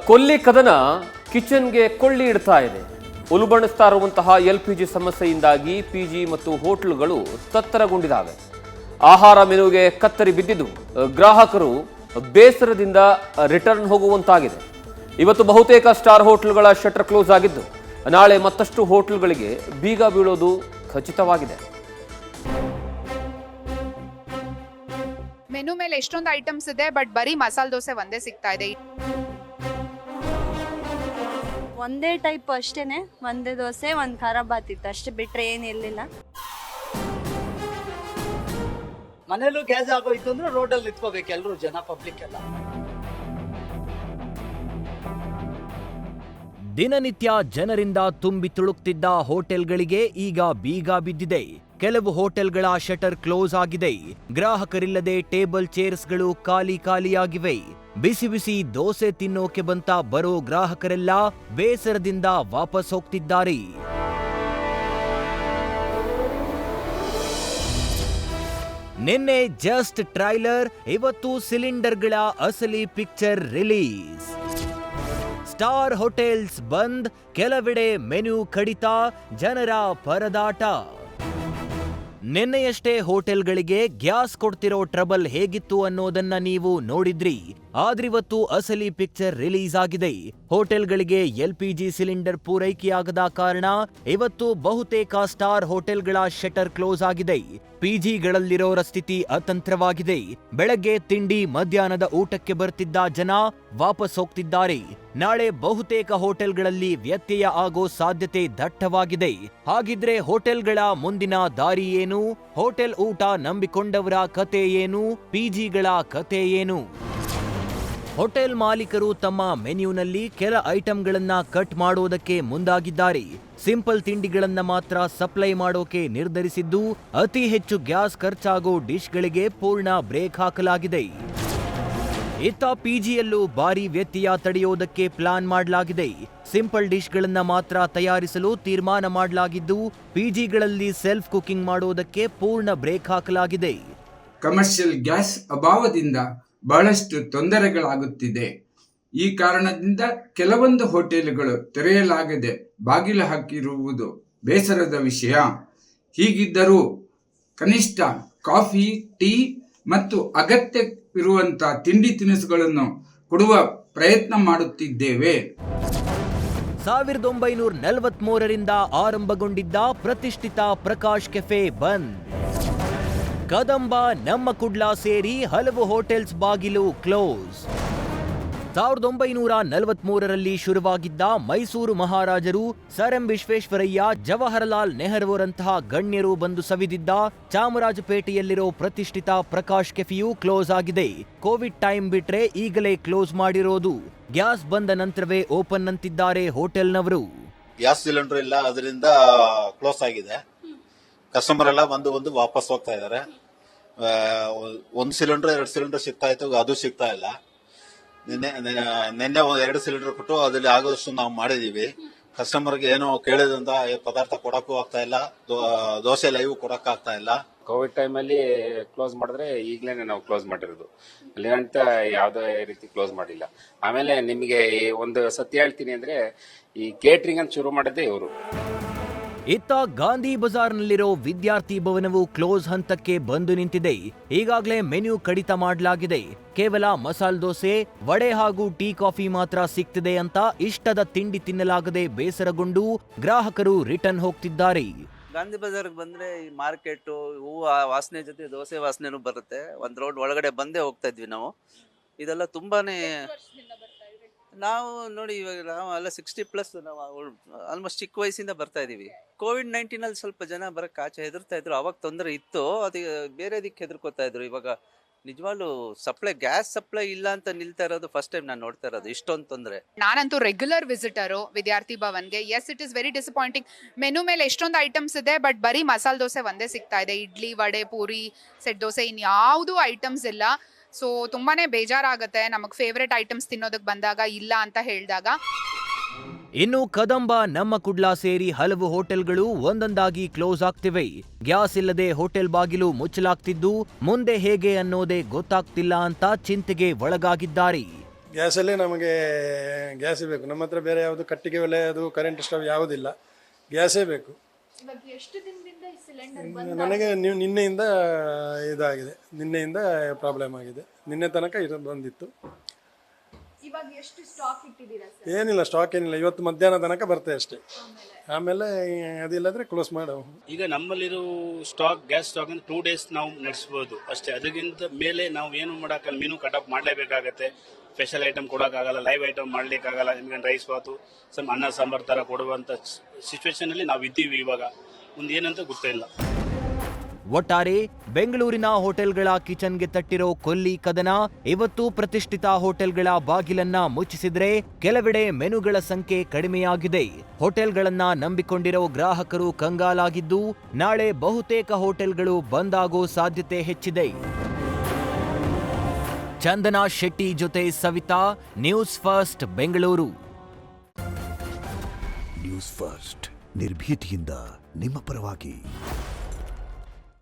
ಕೊಲ್ಲಿ ಕದನ ಕಿಚನ್ಗೆ ಕೊಳ್ಳಿ ಇಡ್ತಾ ಇದೆ. ಉಲ್ಬಣಿಸ್ತಾ ಇರುವಂತಹ LPG ಸಮಸ್ಯೆಯಿಂದಾಗಿ PG ಮತ್ತು ಹೋಟೆಲ್ಗಳು ತತ್ತರಗೊಂಡಿದ್ದಾವೆ. ಆಹಾರ ಮೆನುಗೆ ಕತ್ತರಿ ಬಿದ್ದಿದ್ದು ಗ್ರಾಹಕರು ಬೇಸರದಿಂದ ರಿಟರ್ನ್ ಹೋಗುವಂತಾಗಿದೆ. ಇವತ್ತು ಬಹುತೇಕ ಸ್ಟಾರ್ ಹೋಟೆಲ್ಗಳ ಶಟರ್ ಕ್ಲೋಸ್ ಆಗಿದ್ದು ನಾಳೆ ಮತ್ತಷ್ಟು ಹೋಟೆಲ್ಗಳಿಗೆ ಬೀಗ ಬೀಳೋದು ಖಚಿತವಾಗಿದೆ. ಮೆನು ಮೇಲೆ ಎಷ್ಟೊಂದು ಐಟಮ್ಸ್ ಇದೆ, ಬಟ್ ಬರೀ ಮಸಾಲೆ ದೋಸೆ ಒಂದೇ ಸಿಗ್ತಾ ಇದೆ. ಒಂದೇ ಟೈಪ್ ಅಷ್ಟೇನೆ, ಒಂದೇ ದೋಸೆ ಒಂದು ಖಾರ ಬಾತ್ ಇತ್ತು ಅಷ್ಟೇ, ಬಿಟ್ರೆ ಏನಿರಲಿಲ್ಲ. ಮನೇಲೂ ಗ್ಯಾಸ್ ಆಗೋಯ್ತು ಅಂದ್ರೆ ರೋಡಲ್ಲಿ ನಿಂತ್ಕೋಬೇಕು ಎಲ್ಲರೂ, ಜನ ಪಬ್ಲಿಕ್ ಎಲ್ಲ. ದಿನನಿತ್ಯ ಜನರಿಂದ ತುಂಬಿ ತುಳುಕ್ತಿದ್ದ ಹೋಟೆಲ್ಗಳಿಗೆ ಈಗ ಬೀಗ ಬಿದ್ದಿದೆ. ಕೆಲವು ಹೋಟೆಲ್ಗಳ ಶಟರ್ ಕ್ಲೋಸ್ ಆಗಿದೆ. ಗ್ರಾಹಕರಿಲ್ಲದೆ ಟೇಬಲ್ ಚೇರ್ಸ್ಗಳು ಖಾಲಿಯಾಗಿವೆ. ಬಿಸಿ ಬಿಸಿ ದೋಸೆ ತಿನ್ನೋಕೆ ಬಂತ ಬರೋ ಗ್ರಾಹಕರೆಲ್ಲ ಬೇಸರದಿಂದ ವಾಪಸ್ ಹೋಗ್ತಿದ್ದಾರೆ. ನಿನ್ನೆ ಜಸ್ಟ್ ಟ್ರೈಲರ್, ಇವತ್ತು ಸಿಲಿಂಡರ್ಗಳ ಅಸಲಿ ಪಿಕ್ಚರ್ ರಿಲೀಸ್. ಸ್ಟಾರ್ ಹೋಟೆಲ್ಸ್ ಬಂದ್, ಕೆಲವೆಡೆ ಮೆನು ಕಡಿತ, ಜನರ ಪರದಾಟ. ನಿನ್ನೆಯಷ್ಟೇ ಹೋಟೆಲ್ಗಳಿಗೆ ಗ್ಯಾಸ್ ಕೊಡ್ತಿರೋ ಟ್ರಬಲ್ ಹೇಗಿತ್ತು ಅನ್ನೋದನ್ನ ನೀವು ನೋಡಿದ್ರಿ. ಆದ್ರಿವತ್ತು ಅಸಲಿ ಪಿಕ್ಚರ್ ರಿಲೀಸ್ ಆಗಿದೆ. ಹೋಟೆಲ್ಗಳಿಗೆ LPG ಸಿಲಿಂಡರ್ ಪೂರೈಕೆಯಾಗದ ಕಾರಣ ಇವತ್ತು ಬಹುತೇಕ ಸ್ಟಾರ್ ಹೋಟೆಲ್ಗಳ ಶಟರ್ ಕ್ಲೋಸ್ ಆಗಿದೆ. PGಗಳಲ್ಲಿರೋರ ಸ್ಥಿತಿ ಅತಂತ್ರವಾಗಿದೆ. ಬೆಳಗ್ಗೆ ತಿಂಡಿ, ಮಧ್ಯಾಹ್ನದ ಊಟಕ್ಕೆ ಬರ್ತಿದ್ದ ಜನ ವಾಪಸ್ ಹೋಗ್ತಿದ್ದಾರೆ. ನಾಳೆ ಬಹುತೇಕ ಹೋಟೆಲ್ಗಳಲ್ಲಿ ವ್ಯತ್ಯಯ ಆಗೋ ಸಾಧ್ಯತೆ ದಟ್ಟವಾಗಿದೆ. ಹಾಗಿದ್ರೆ ಹೋಟೆಲ್ಗಳ ಮುಂದಿನ ದಾರಿ ಏನು? ಹೋಟೆಲ್ ಊಟ ನಂಬಿಕೊಂಡವರ ಕತೆ ಏನು? PGಗಳ ಕತೆ ಏನು? ಹೋಟೆಲ್ ಮಾಲೀಕರು ತಮ್ಮ ಮೆನ್ಯೂನಲ್ಲಿ ಕೆಲ ಐಟಂಗಳನ್ನ ಕಟ್ ಮಾಡೋದಕ್ಕೆ ಮುಂದಾಗಿದ್ದಾರೆ. ಸಿಂಪಲ್ ತಿಂಡಿಗಳನ್ನ ಮಾತ್ರ ಸಪ್ಲೈ ಮಾಡೋಕೆ ನಿರ್ಧರಿಸಿದ್ದು, ಅತಿ ಹೆಚ್ಚು ಗ್ಯಾಸ್ ಖರ್ಚಾಗೋ ಡಿಶ್ಗಳಿಗೆ ಪೂರ್ಣ ಬ್ರೇಕ್ ಹಾಕಲಾಗಿದೆ. ಇತ್ತ PGಯಲ್ಲೂ ಭಾರಿ ವ್ಯತ್ಯಯ ತಡೆಯೋದಕ್ಕೆ ಪ್ಲಾನ್ ಮಾಡಲಾಗಿದೆ. ಸಿಂಪಲ್ ಡಿಶ್ಗಳನ್ನ ಮಾತ್ರ ತಯಾರಿಸಲು ತೀರ್ಮಾನ ಮಾಡಲಾಗಿದ್ದು, PGಗಳಲ್ಲಿ ಸೆಲ್ಫ್ ಕುಕಿಂಗ್ ಮಾಡೋದಕ್ಕೆ ಪೂರ್ಣ ಬ್ರೇಕ್ ಹಾಕಲಾಗಿದೆ. ಕಮರ್ಷಿಯಲ್ ಗ್ಯಾಸ್ ಅಭಾವದಿಂದ ಬಹಳಷ್ಟು ತೊಂದರೆಗಳಾಗುತ್ತಿದೆ. ಈ ಕಾರಣದಿಂದ ಕೆಲವೊಂದು ಹೋಟೆಲ್ಗಳು ತೆರೆಯಲಾಗದೆ ಬಾಗಿಲು ಹಾಕಿರುವುದು ಬೇಸರದ ವಿಷಯ. ಹೀಗಿದ್ದರೂ ಕನಿಷ್ಠ ಕಾಫಿ, ಟೀ ಮತ್ತು ಅಗತ್ಯವಿರುವಂಥ ತಿಂಡಿ ತಿನಿಸುಗಳನ್ನು ಕೊಡುವ ಪ್ರಯತ್ನ ಮಾಡುತ್ತಿದ್ದೇವೆ. 1943ರಿಂದ ಆರಂಭಗೊಂಡಿದ್ದ ಪ್ರತಿಷ್ಠಿತ ಪ್ರಕಾಶ್ ಕೆಫೆ ಬಂದ್. ಕದಂಬ, ನಮ್ಮ ಕುಡ್ಲ ಸೇರಿ ಹಲವು ಹೋಟೆಲ್ಸ್ ಬಾಗಿಲು ಕ್ಲೋಸ್. 1943ರಲ್ಲಿ ಶುರುವಾಗಿದ್ದ ಮೈಸೂರು ಮಹಾರಾಜರು, ಸರ್ ಎಂ ವಿಶ್ವೇಶ್ವರಯ್ಯ, ಜವಾಹರಲಾಲ್ ನೆಹರುರಂತಹ ಗಣ್ಯರು ಬಂದು ಸವಿದಿದ್ದ ಚಾಮರಾಜಪೇಟೆಯಲ್ಲಿರೋ ಪ್ರತಿಷ್ಠಿತ ಪ್ರಕಾಶ್ ಕೆಫೆಯು ಕ್ಲೋಸ್ ಆಗಿದೆ. ಕೋವಿಡ್ ಟೈಮ್ ಬಿಟ್ರೆ ಈಗಲೇ ಕ್ಲೋಸ್ ಮಾಡಿರೋದು. ಗ್ಯಾಸ್ ಬಂದ ನಂತರವೇ ಓಪನ್ ಅಂತಿದ್ದಾರೆ ಹೋಟೆಲ್ನವರು. ಗ್ಯಾಸ್ ಸಿಲಿಂಡರ್ ಇಲ್ಲ, ಅದರಿಂದ ಕ್ಲೋಸ್ ಆಗಿದೆ. ಕಸ್ಟಮರ್ ಎಲ್ಲ ಬಂದು ವಾಪಸ್ ಹೋಗ್ತಾ ಇದಾರೆ. 1 ಸಿಲಿಂಡರ್ 2 ಸಿಲಿಂಡರ್ ಸಿಗ್ತಾ ಇತ್ತು, ಅದು ಸಿಗ್ತಾ ಇಲ್ಲ. ನಿನ್ನೆ 2 ಸಿಲಿಂಡರ್ ಕೊಟ್ಟು ಅದ್ರಲ್ಲಿ ಆಗೋದಷ್ಟು ನಾವು ಮಾಡಿದೀವಿ. ಕಸ್ಟಮರ್ಗೆ ಏನೋ ಕೇಳಿದಂತ ಪದಾರ್ಥ ಕೊಡಕ್ಕೂ ಆಗ್ತಾ ಇಲ್ಲ, ದೋಸೆ ಲೈವ್ ಕೊಡಕ್ ಆಗ್ತಾ ಇಲ್ಲ. ಕೋವಿಡ್ ಟೈಮ್ ಅಲ್ಲಿ ಕ್ಲೋಸ್ ಮಾಡಿದ್ರೆ ಈಗ್ಲೇನೆ ನಾವು ಕ್ಲೋಸ್ ಮಾಡಿರೋದು, ಅಲ್ಲಿಗಂತ ಯಾವ್ದೇ ರೀತಿ ಕ್ಲೋಸ್ ಮಾಡಿಲ್ಲ. ಆಮೇಲೆ ನಿಮಗೆ ಒಂದು ಸತ್ಯ ಹೇಳ್ತೀನಿ ಅಂದ್ರೆ, ಈ ಕೇಟರಿಂಗ್ ಅಂತ ಶುರು ಮಾಡಿದ್ದೆ ಇವರು. ಇತ್ತ ಗಾಂಧಿ ಬಜಾರ್ನಲ್ಲಿರೋ ವಿದ್ಯಾರ್ಥಿ ಭವನವು ಕ್ಲೋಸ್ ಹಂತಕ್ಕೆ ಬಂದು ನಿಂತಿದೆ. ಈಗಾಗಲೇ ಮೆನ್ಯೂ ಕಡಿತ ಮಾಡಲಾಗಿದೆ. ಕೇವಲ ಮಸಾಲೆ ದೋಸೆ, ವಡೆ ಹಾಗೂ ಟೀ ಕಾಫಿ ಮಾತ್ರ ಸಿಗ್ತಿದೆ ಅಂತ ಇಷ್ಟದ ತಿಂಡಿ ತಿನ್ನಲಾಗದೆ ಬೇಸರಗೊಂಡು ಗ್ರಾಹಕರು ರಿಟರ್ನ್ ಹೋಗ್ತಿದ್ದಾರೆ. ಗಾಂಧಿ ಬಜಾರ್ಗೆ ಬಂದ್ರೆ ಈ ಮಾರ್ಕೆಟ್ ಹೂವು ವಾಸನೆ ಜೊತೆ ದೋಸೆ ವಾಸನೆನೂ ಬರುತ್ತೆ. ಒಂದ್ ರೋಡ್ ಒಳಗಡೆ ಬಂದೇ ಹೋಗ್ತಾ ಇದ್ವಿ ನಾವು. ಇದೆಲ್ಲ ತುಂಬಾನೇ ನಾವು ನೋಡಿ, ಇವಾಗ ನಾವು ಎಲ್ಲ 60+ ನಾವು ಆಲ್ಮೋಸ್ಟ್ ಚಿಕ್ಕ ವಯಸ್ಸಿಂದ ಬರ್ತಾ ಇದೀವಿ. COVID-19 ಅಲ್ಲಿ ಸ್ವಲ್ಪ ಜನ ಬರಕ್ ಆಚೆ ಹೆದರ್ತಾ ಇದ್ರು, ಅವಾಗ ತೊಂದರೆ ಇತ್ತು. ಅದು ಬೇರೆ ದಿಕ್ಕೆ ಹೆದರ್ಕೋತಾ ಇದ್ರು. ಇವಾಗ ನಿಜವಾಗ್ಲೂ ಗ್ಯಾಸ್ ಸಪ್ಲೈ ಇಲ್ಲ ಅಂತ ನಿಲ್ತಾ ಇರೋದು ಫಸ್ಟ್ ಟೈಮ್ ನಾನು ನೋಡ್ತಾ ಇರೋದು, ಇಷ್ಟೊಂದು ತೊಂದರೆ. ನಾನಂತೂ ರೆಗ್ಯುಲರ್ ವಿಸಿಟರು ವಿದ್ಯಾರ್ಥಿ ಭವನ್ಗೆ. Yes, it is very disappointing. Menu ಮೇಲೆ ಎಷ್ಟೊಂದು ಐಟಮ್ಸ್ ಇದೆ, ಬಟ್ ಬರೀ ಮಸಾಲೆ ದೋಸೆ ಒಂದೇ ಸಿಗ್ತಾ ಇದೆ. ಇಡ್ಲಿ, ವಡೆ, ಪೂರಿ, ಸೆಟ್ ದೋಸೆ, ಇನ್ಯಾವುದೂ ಐಟಮ್ಸ್ ಇಲ್ಲ. ಸೊ ತುಂಬಾನೇ ಬೇಜಾರಾಗುತ್ತೆ ನಮಗೆ ಫೇವ್ರೆಟ್ ಐಟಮ್ಸ್ ತಿನ್ನೋದಕ್ಕೆ ಬಂದಾಗ ಇಲ್ಲ ಅಂತ ಹೇಳಿದಾಗ. ಇನ್ನು ಕದಂಬ, ನಮ್ಮ ಕುಡ್ಲ ಸೇರಿ ಹಲವು ಹೋಟೆಲ್ಗಳು ಒಂದೊಂದಾಗಿ ಕ್ಲೋಸ್ ಆಗ್ತಿವೆ. ಗ್ಯಾಸ್ ಇಲ್ಲದೆ ಹೋಟೆಲ್ ಬಾಗಿಲು ಮುಚ್ಚಲಾಗ್ತಿದ್ದು ಮುಂದೆ ಹೇಗೆ ಅನ್ನೋದೇ ಗೊತ್ತಾಗ್ತಿಲ್ಲ ಅಂತ ಚಿಂತೆಗೆ ಒಳಗಾಗಿದ್ದಾರೆ. ಗ್ಯಾಸಲ್ಲಿ ನಮಗೆ ಗ್ಯಾಸೇ ಬೇಕು. ನಮ್ಮ ಹತ್ರ ಬೇರೆ ಯಾವುದು ಕಟ್ಟಿಗೆ ಒಲೆ ಅದು ಕರೆಂಟ್ ಸ್ಟವ್ ಯಾವುದಿಲ್ಲ, ಗ್ಯಾಸೇ ಬೇಕು. ನನಗೆ ನಿನ್ನೆಯಿಂದ ಇದಾಗಿದೆ, ನಿನ್ನೆಯಿಂದ ಪ್ರಾಬ್ಲಮ್ ಆಗಿದೆ. ನಿನ್ನೆ ತನಕ ಇದು ಬಂದಿತ್ತು. ಏನಿಲ್ಲ, ಸ್ಟಾಕ್ ಏನಿಲ್ಲ. ಇವತ್ತು ಮಧ್ಯಾಹ್ನ ತನಕ ಬರ್ತದೆ ಅಷ್ಟೇ, ಆಮೇಲೆ ಅದಿಲ್ಲದ್ರೆ ಕ್ಲೋಸ್ ಮಾಡೋ. ಈಗ ನಮ್ಮಲ್ಲಿರೋ ಗ್ಯಾಸ್ ಸ್ಟಾಕ್ ಅಂದ್ರೆ 2 days ನಾವು ನಡೆಸಬಹುದು ಅಷ್ಟೇ. ಅದಕ್ಕಿಂತ ಮೇಲೆ ನಾವು ಏನು ಮಾಡಕ್ಕೆ ಮೀನು ಕಟಾಪ್ ಮಾಡಲೇಬೇಕಾಗತ್ತೆ. ಸ್ಪೆಷಲ್ ಐಟಮ್ ಕೊಡೋಕ್ಕಾಗಲ್ಲ, ಲೈವ್ ಐಟಮ್ ಮಾಡ್ಲಿಕ್ಕಾಗಲ್ಲ. ನಿಮ್ಗೆ ರೈಸ್ ಬಾತು ಅನ್ನ ಸಾಂಬಾರ್ ತರ ಕೊಡುವಂತ ಸಿಚುವೇಶನ್ ಅಲ್ಲಿ ನಾವು ಇದ್ದೀವಿ. ಇವಾಗ ಮುಂದೆ ಏನಂತ ಗೊತ್ತಿಲ್ಲ. ಒಟ್ಟಾರೆ ಬೆಂಗಳೂರಿನ ಹೋಟೆಲ್ಗಳ ಕಿಚನ್ಗೆ ತಟ್ಟಿರೋ ಕೊಲ್ಲಿ ಕದನ ಇವತ್ತು ಪ್ರತಿಷ್ಠಿತ ಹೋಟೆಲ್ಗಳ ಬಾಗಿಲನ್ನ ಮುಚ್ಚಿಸಿದ್ರೆ ಕೆಲವೆಡೆ ಮೆನುಗಳ ಸಂಖ್ಯೆ ಕಡಿಮೆಯಾಗಿದೆ. ಹೋಟೆಲ್ಗಳನ್ನ ನಂಬಿಕೊಂಡಿರೋ ಗ್ರಾಹಕರು ಕಂಗಾಲಾಗಿದ್ದು ನಾಳೆ ಬಹುತೇಕ ಹೋಟೆಲ್ಗಳು ಬಂದ್ ಆಗೋ ಸಾಧ್ಯತೆ ಹೆಚ್ಚಿದೆ. ಚಂದನಾ ಶೆಟ್ಟಿ ಜೊತೆ Savita, news first Bengaluru. News first ನಿರ್ಭೀತಿಯಿಂದ ನಿಮ್ಮ ಪರವಾಗಿ.